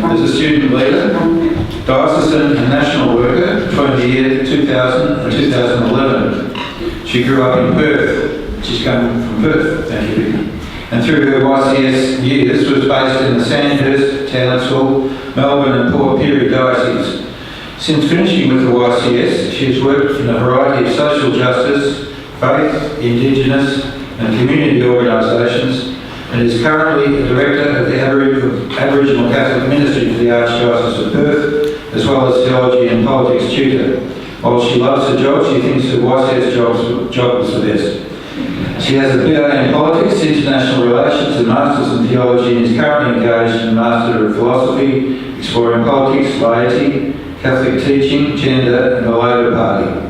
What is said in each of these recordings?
as a student leader, diocesan and national worker between the year 2000 and 2011. She grew up in Perth. She's come from Perth, thank you, Vicky. And through her YCS years was based in the Sandhurst, Townsville, Melbourne and Port Pirie dioceses. Since finishing with the YCS, she has worked in a variety of social justice, faith, Indigenous and community organisations, and is currently a Director of the Aboriginal Catholic Ministry for the Archdiocese of Perth, as well as Theology and Politics Tutor. While she loves her job, she thinks her YCS job was the best. She has a BA in Politics, International Relations and Masters in Theology, and is currently engaged in a Master of Philosophy, exploring politics, laity, Catholic teaching, gender and the Labor Party.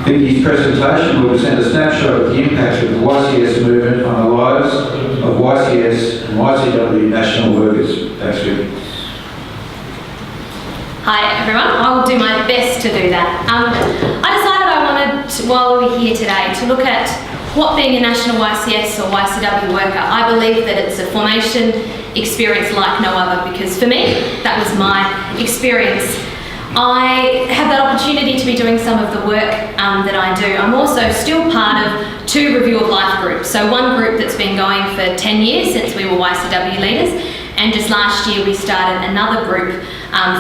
Vicky's presentation will present a snapshot of the impact of the YCS movement on the lives of YCS and YCW national workers. Thanks, Vicky. Hi everyone, I'll do my best to do that. I decided I wanted, while we were here today, to look at what being a national YCS or YCW worker. I believe that it's a formation experience like no other, because for me, that was my experience. I have that opportunity to be doing some of the work that I do. I'm also still part of 2 Review of Life groups. So one group that's been going for 10 years since we were YCW leaders, and just last year we started another group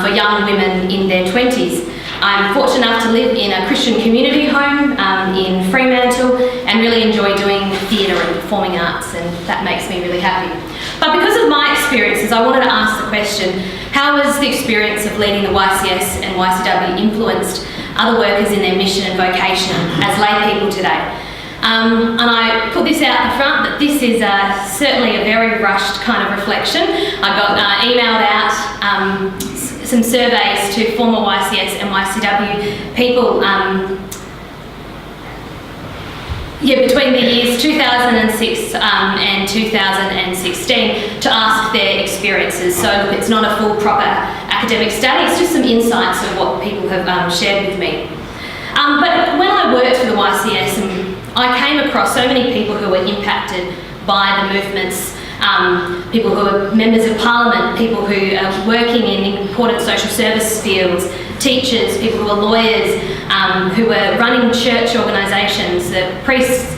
for young women in their 20s. I'm fortunate enough to live in a Christian community home in Fremantle and really enjoy doing theatre and performing arts, and that makes me really happy. But because of my experiences, I wanted to ask the question, how has the experience of leading the YCS and YCW influenced other workers in their mission and vocation as lay people today? And I put this out the front that this is certainly a very rushed kind of reflection. I got emailed out some surveys to former YCS and YCW people between the years 2006 and 2016 to ask their experiences. So look, it's not a full proper academic study, it's just some insights of what people have shared with me. But when I worked for the YCS, I came across so many people who were impacted by the movements, people who are members of parliament, people who are working in important social service fields, teachers, people who are lawyers, who are running church organisations, the priests,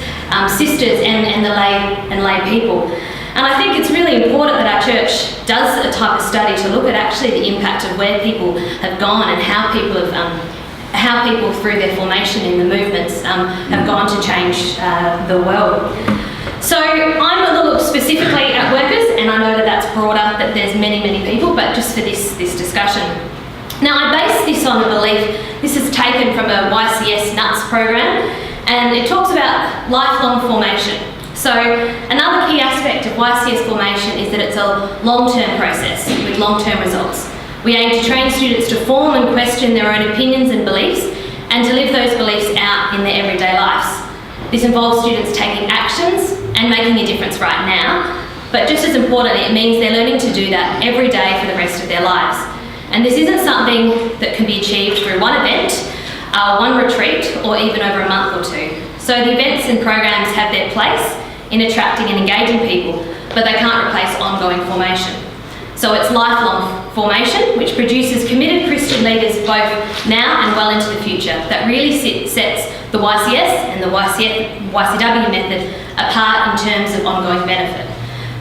sisters and the lay people. And I think it's really important that our church does a type of study to look at actually the impact of where people have gone and how people through their formation in the movements have gone to change the world. So I'm a little specifically at workers, and I know that that's broader, that there's many people, but just for this discussion. Now I base this on a belief, this is taken from a YCS NUTS program, and it talks about lifelong formation. So another key aspect of YCS formation is that it's a long-term process with long-term results. We aim to train students to form and question their own opinions and beliefs, and to live those beliefs out in their everyday lives. This involves students taking actions and making a difference right now, but just as importantly, it means they're learning to do that every day for the rest of their lives. And this isn't something that can be achieved through one event, one retreat, or even over a month or 2. So the events and programs have their place in attracting and engaging people, but they can't replace ongoing formation. So it's lifelong formation, which produces committed Christian leaders both now and well into the future, that really sets the YCS and the YCW method apart in terms of ongoing benefit.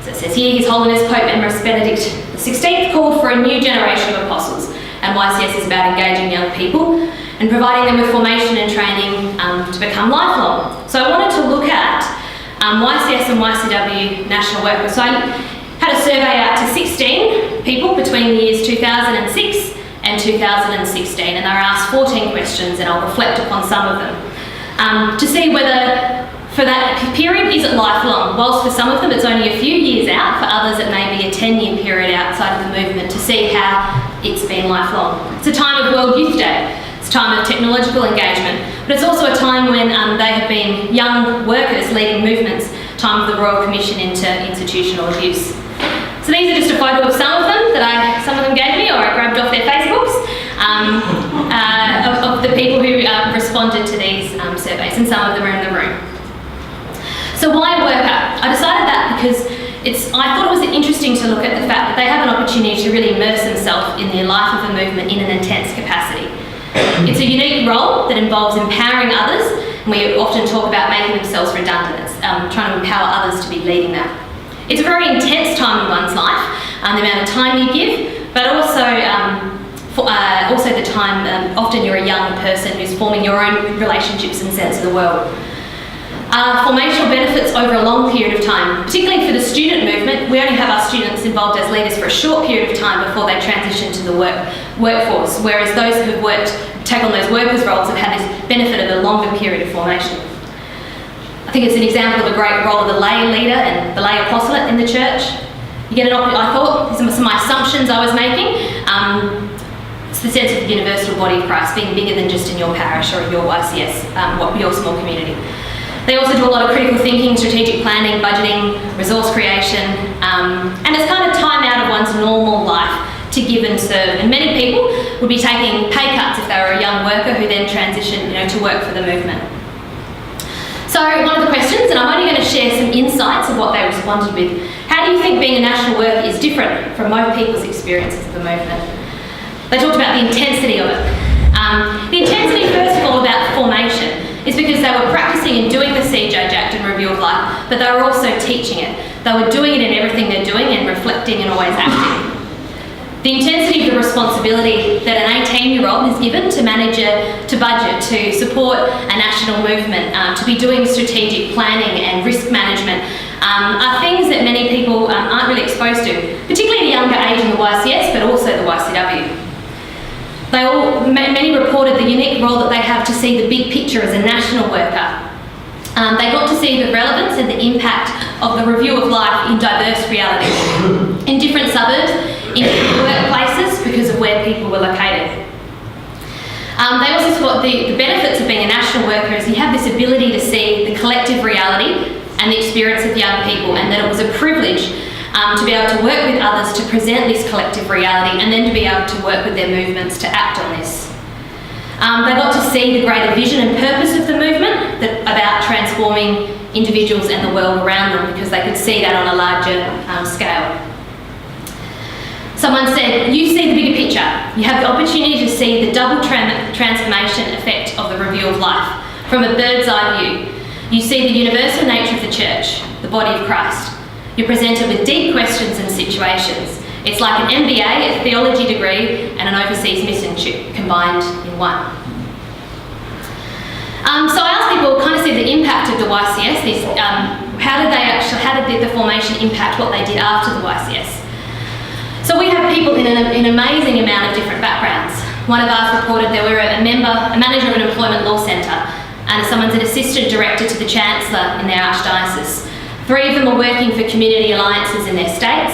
So it says here, His Holiness Pope Emeritus Benedict XVI called for a new generation of apostles, and YCS is about engaging young people and providing them with formation and training to become lifelong. So I wanted to look at YCS and YCW national workers. So I had a survey out to 16 people between the years 2006 and 2016, and they were asked 14 questions, and I'll reflect upon some of them to see whether for that period, is it lifelong? Whilst for some of them it's only a few years out, for others it may be a 10-year period outside of the movement, to see how it's been lifelong. It's a time of World Youth Day, it's a time of technological engagement, but it's also a time when they have been young workers leading movements, time of the Royal Commission into institutional abuse. So these are just a photo of some of them that some of them gave me, or I grabbed off their Facebooks, of the people who responded to these surveys, and some of them are in the room. So why a worker? I decided that because I thought it was interesting to look at the fact that they have an opportunity to really immerse themselves in the life of the movement in an intense capacity. It's a unique role that involves empowering others, and we often talk about making themselves redundant, trying to empower others to be leading that. It's a very intense time in one's life, the amount of time you give, but also the time, often you're a young person who's forming your own relationships and sense of the world. Formational benefits over a long period of time. Particularly for the student movement, we only have our students involved as leaders for a short period of time before they transition to the workforce, whereas those who have take on those workers' roles have had this benefit of a longer period of formation. I think it's an example of a great role of the lay leader and the lay apostolate in the church. You get an I thought, some of my assumptions I was making, it's the sense of the universal body of Christ being bigger than just in your parish or your YCS, your small community. They also do a lot of critical thinking, strategic planning, budgeting, resource creation, and it's kind of time out of one's normal life to give and serve. And many people would be taking pay cuts if they were a young worker who then transitioned, to work for the movement. So one of the questions, and I'm only going to share some insights of what they responded with. How do you think being a national worker is different from most people's experiences of the movement? They talked about the intensity of it. The intensity, first of all, about formation is because they were practicing and doing the Siege Act and Review of Life, but they were also teaching it. They were doing it in everything they're doing and reflecting and always acting. The intensity of the responsibility that an 18-year-old is given to manage to budget, to support a national movement, to be doing strategic planning and risk management are things that many people aren't really exposed to, particularly at a younger age in the YCS, but also the YCW. Many reported the unique role that they have to see the big picture as a national worker. They got to see the relevance and the impact of the review of life in diverse realities, in different suburbs, in different workplaces because of where people were located. They also thought the benefits of being a national worker is you have this ability to see the collective reality and the experience of young people, and that it was a privilege to be able to work with others to present this collective reality and then to be able to work with their movements to act on this. They got to see the greater vision and purpose of the movement about transforming individuals and the world around them, because they could see that on a larger scale. Someone said, you see the bigger picture. You have the opportunity to see the double transformation effect of the review of life from a bird's eye view. You see the universal nature of the church, the body of Christ. You're presented with deep questions and situations. It's like an MBA, a theology degree, and an overseas missionship combined in one. So I asked people to kind of see the impact of the YCS. How did the formation impact what they did after the YCS? So we have people in an amazing amount of different backgrounds. One of ours reported they were a manager of an employment law centre, and someone's an assistant director to the Chancellor in their archdiocese. 3 of them are working for community alliances in their states.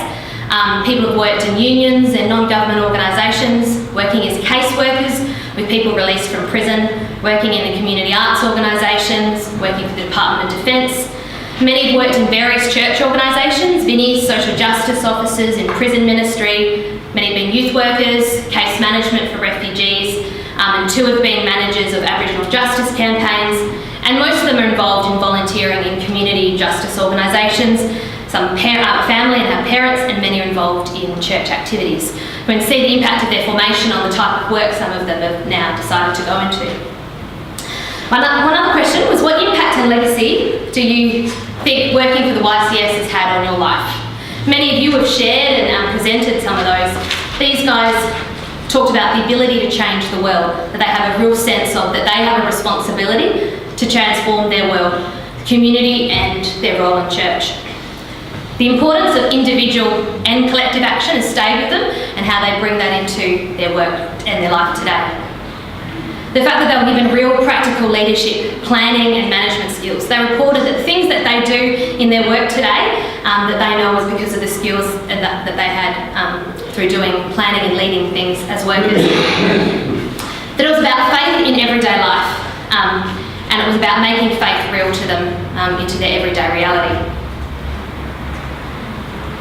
People have worked in unions and non-government organisations, working as caseworkers with people released from prison, working in the community arts organisations, working for the Department of Defence. Many have worked in various church organisations, Vinnie's, social justice officers, in prison ministry. Many have been youth workers, case management for refugees, and 2 have been managers of Aboriginal justice campaigns. And most of them are involved in volunteering in community justice organisations. Some family and have parents, and many are involved in church activities. We can see the impact of their formation on the type of work some of them have now decided to go into. One other question was, what impact and legacy do you think working for the YCS has had on your life? Many of you have shared and presented some of those. These guys talked about the ability to change the world, that they have a real sense of that they have a responsibility to transform their world, community, and their role in church. The importance of individual and collective action has stayed with them, and how they bring that into their work and their life today. The fact that they were given real practical leadership, planning and management skills. They reported that the things that they do in their work today, that they know was because of the skills that they had through doing planning and leading things as workers. That it was about faith in everyday life, and it was about making faith real to them into their everyday reality.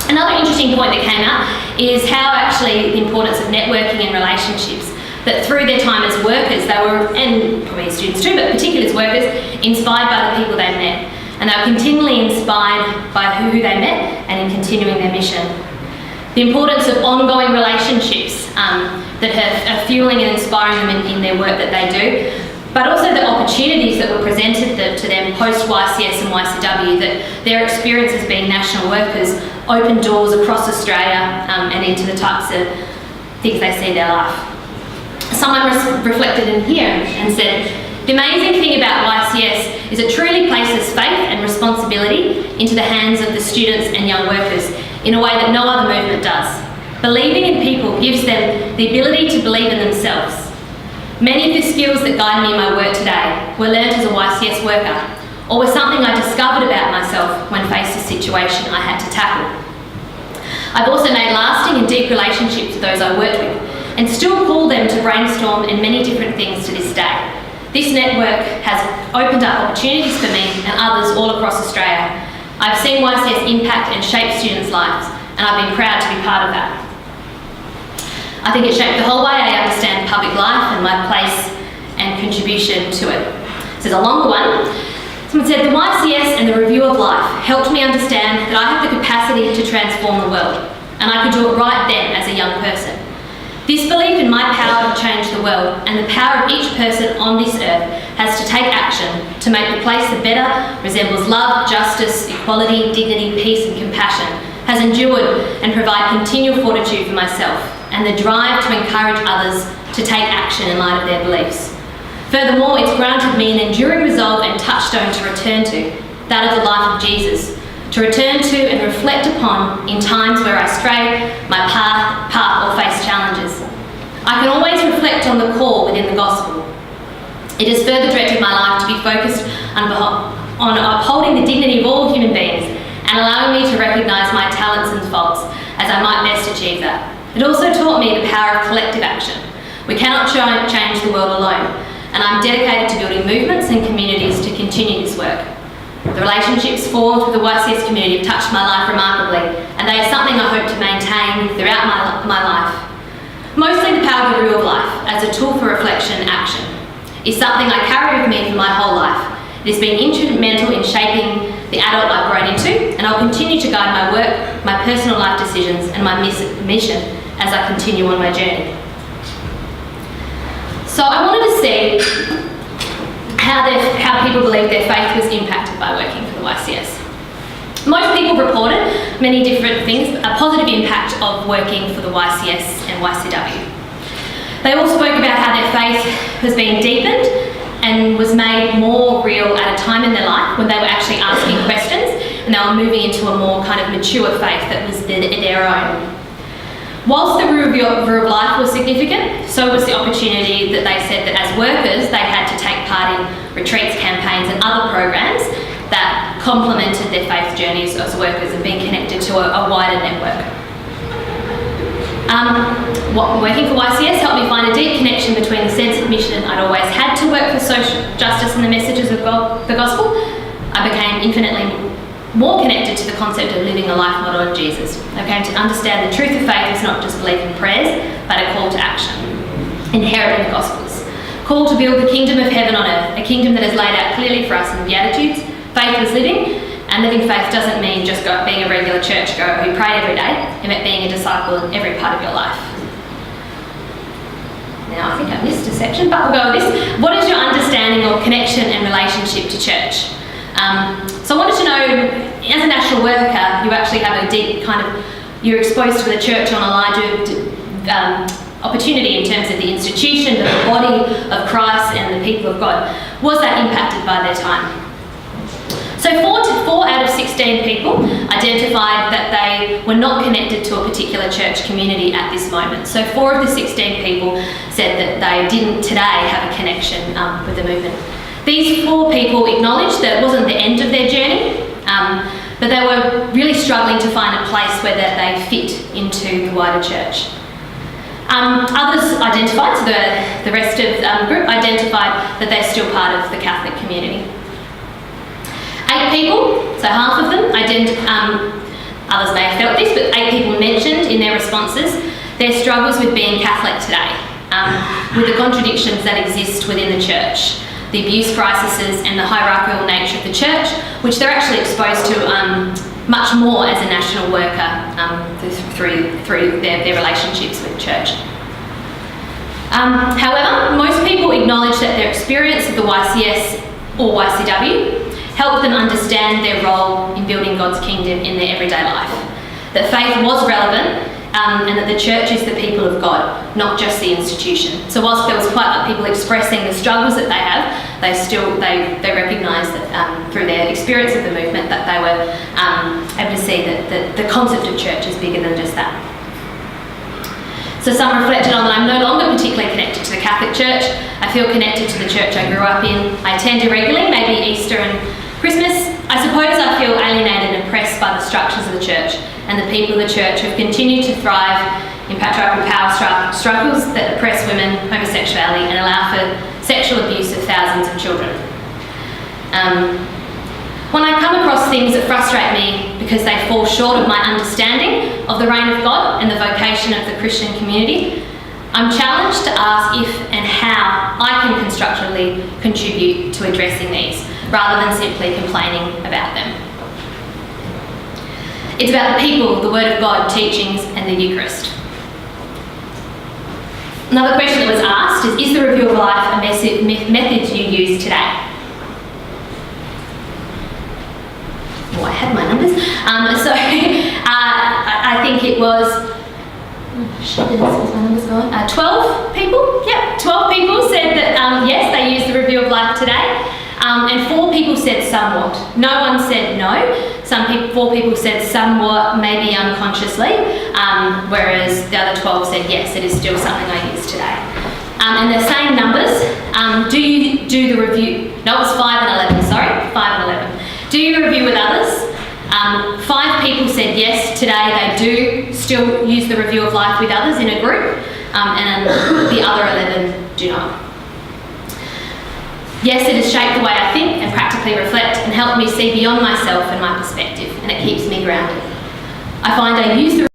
Another interesting point that came out is how actually the importance of networking and relationships, that through their time as workers, they were, and probably as students too, but particularly as workers, inspired by the people they met. And and they were continually inspired by who they met and in continuing their mission. The importance of ongoing relationships that are fueling and inspiring them in their work that they do, but also the opportunities that were presented to them post-YCS and YCW, that their experience as being national workers opened doors across Australia and into the types of things they see in their life. Someone reflected in here and said, "The amazing thing about YCS is it truly places faith and responsibility into the hands of the students and young workers in a way that no other movement does. Believing in people gives them the ability to believe in themselves. Many of the skills that guide me in my work today were learnt as a YCS worker, or were something I discovered about myself when faced a situation I had to tackle. I've also made lasting and deep relationships with those I worked with, and still call them to brainstorm in many different things to this day. This network has opened up opportunities for me and others all across Australia. I've seen YCS impact and shape students' lives, and I've been proud to be part of that. I think it shaped the whole way I understand public life and my place and contribution to it." This is a longer one. Someone said, "The YCS and the review of life helped me understand that I have the capacity to transform the world, and I could do it right then as a young person. This belief in my power to change the world and the power of each person on this earth has to take action to make the place that better resembles love, justice, equality, dignity, peace and compassion, has endured and provide continual fortitude for myself and the drive to encourage others to take action in light of their beliefs. Furthermore, it's granted me an enduring resolve and touchstone to return to, that of the life of Jesus, to return to and reflect upon in times where I stray my path or face challenges. I can always reflect on the call within the gospel. It has further directed my life to be focused on upholding the dignity of all human beings and allowing me to recognise my talents and faults as I might best achieve that. It also taught me the power of collective action. We cannot change the world alone, and I'm dedicated to building movements and communities to continue this work. The relationships formed with the YCS community have touched my life remarkably, and they are something I hope to maintain throughout my life. Mostly the power of the review of life as a tool for reflection and action is something I carry with me for my whole life. It has been instrumental in shaping the adult I've grown into, and I'll continue to guide my work, my personal life decisions, and my mission as I continue on my journey." So I wanted to see how people believe their faith was impacted by working for the YCS. Most people reported many different things, a positive impact of working for the YCS and YCW. They all spoke about how their faith was being deepened and was made more real at a time in their life when they were actually asking questions and they were moving into a more kind of mature faith that was their own. Whilst the review of life was significant, so was the opportunity that they said that as workers they had to take part in retreats, campaigns and other programs that complemented their faith journeys as workers and being connected to a wider network. Working for YCS helped me find a deep connection between the sense of mission I'd always had to work for social justice and the messages of the gospel. I became infinitely more connected to the concept of living a life model of Jesus. I came to understand the truth of faith is not just belief in prayers, but a call to action, inherent in the Gospels. Call to build the kingdom of heaven on earth, a kingdom that is laid out clearly for us in the Beatitudes. Faith is living, and living faith doesn't mean just being a regular churchgoer who prayed every day. It meant being a disciple in every part of your life. Now, I think I missed a section, but we'll go with this. What is your understanding or connection and relationship to church? So I wanted to know, as a national worker, you actually have a deep you're exposed to the church on a larger opportunity in terms of the institution, the body of Christ and the people of God. Was that impacted by their time? So 4 out of 16 people identified that they were not connected to a particular church community at this moment. So 4 of the 16 people said that they didn't today have a connection with the movement. These 4 people acknowledged that it wasn't the end of their journey, but they were really struggling to find a place where that they fit into the wider church. Others identified, so the rest of the group identified that they're still part of the Catholic community. 8 people, so half of them, others may have felt this, but 8 people mentioned in their responses their struggles with being Catholic today, with the contradictions that exist within the church. the abuse crises and the hierarchical nature of the church, which they're actually exposed to much more as a national worker through their relationships with church. However, most people acknowledge that their experience of the YCS or YCW helped them understand their role in building God's kingdom in their everyday life, that faith was relevant, and that the church is the people of God, not just the institution. So whilst there was quite a lot of people expressing the struggles that they have, they recognise that through their experience of the movement that they were able to see that the concept of church is bigger than just that. So some reflected on that I'm no longer particularly connected to the Catholic Church. I feel connected to the church I grew up in. I attend irregularly, maybe Easter and Christmas. I suppose I feel alienated and oppressed by the structures of the church and the people of the church who have continued to thrive in patriarchal power struggles that oppress women, homosexuality, and allow for sexual abuse of thousands of children. When I come across things that frustrate me because they fall short of my understanding of the reign of God and the vocation of the Christian community, I'm challenged to ask if and how I can constructively contribute to addressing these, rather than simply complaining about them. It's about the people, the Word of God, teachings, and the Eucharist. Another question that was asked is the review of life a method you use today? Oh, I had my numbers. I think it was 12 people. Yep, 12 people said that yes, they use the review of life today, and 4 people said somewhat. No one said no. 4 people said somewhat, maybe unconsciously, whereas the other 12 said yes, it is still something I use today. And the same numbers. Do you do the review? No, it was 5 and 11. Sorry, 5 and 11. Do you review with others? 5 people said yes, today they do still use the review of life with others in a group, and the other 11 do not. Yes, it has shaped the way I think and practically reflect and helped me see beyond myself and my perspective, and it keeps me grounded. I find I use the